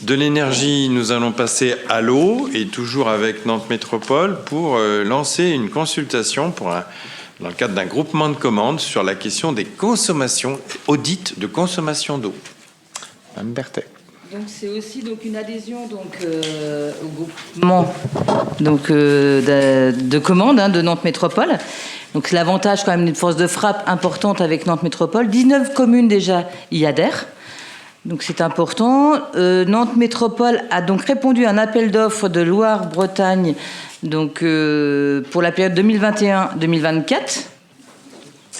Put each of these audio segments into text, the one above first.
De l'énergie, nous allons passer à l'eau et toujours avec Nantes Métropole pour lancer une consultation dans le cadre d'un groupement de commandes sur la question des consommations, audit de consommation d'eau. Mme Berthet. Donc c'est aussi une adhésion au groupement de commandes de Nantes Métropole. Donc c'est l'avantage quand même d'une force de frappe importante avec Nantes Métropole. 19 communes déjà y adhèrent. Donc c'est important. Nantes Métropole a donc répondu à un appel d'offres de Loire-Bretagne pour la période 2021-2024.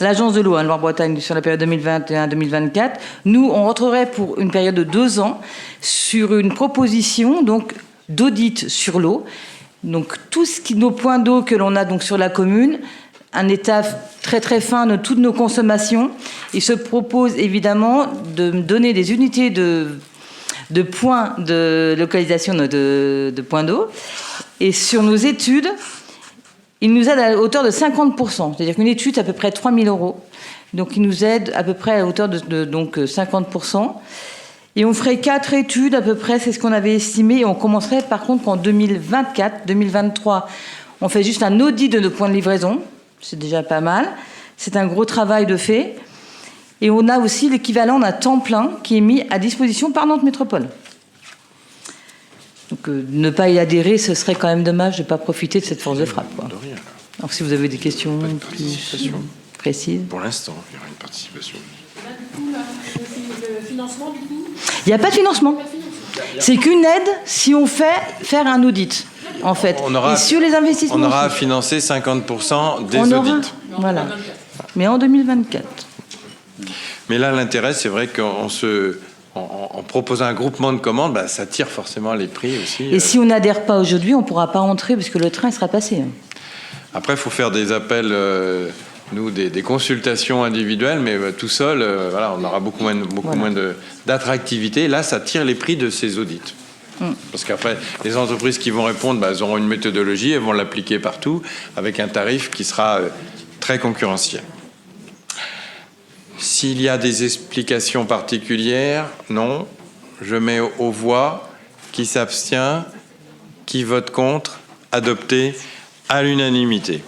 L'agence de l'eau, Loire-Bretagne, sur la période 2021-2024. Nous, on rentrerait pour une période de 2 ans sur une proposition d'audit sur l'eau. Donc nos points d'eau que l'on a sur la commune, un état très très fin de toutes nos consommations. Il se propose évidemment de donner des unités de points de localisation de points d'eau. Et sur nos études, il nous aide à hauteur de 50%. C'est-à-dire qu'une étude, c'est à peu près 3 000 €. Donc il nous aide à peu près à hauteur de 50%. Et on ferait 4 études à peu près, c'est ce qu'on avait estimé. Et on commencerait par contre qu'en 2024, 2023, on fait juste un audit de nos points de livraison. C'est déjà pas mal. C'est un gros travail de fait. Et on a aussi l'équivalent d'un temps plein qui est mis à disposition par Nantes Métropole. Donc ne pas y adhérer, ce serait quand même dommage de ne pas profiter de cette force de frappe. Alors si vous avez des questions plus précises. Pour l'instant, il y aura une participation. Le financement, du coup ? Il n'y a pas de financement. C'est qu'une aide si on fait faire un audit, en fait. Et sur les investissements... On aura à financer 50% des audits. Voilà. Mais en 2024. Mais là, l'intérêt, c'est vrai en proposant un groupement de commandes, ça tire forcément les prix aussi. Et si on n'adhère pas aujourd'hui, on ne pourra pas entrer parce que le train sera passé. Après, il faut faire des appels, des consultations individuelles, mais tout seul, on aura beaucoup moins d'attractivité. Là, ça tire les prix de ces audits. Parce qu'après, les entreprises qui vont répondre, elles auront une méthodologie, elles vont l'appliquer partout, avec un tarif qui sera très concurrentiel. S'il y a des explications particulières, non. Je mets aux voix. Qui s'abstient, qui vote contre, adopté à l'unanimité.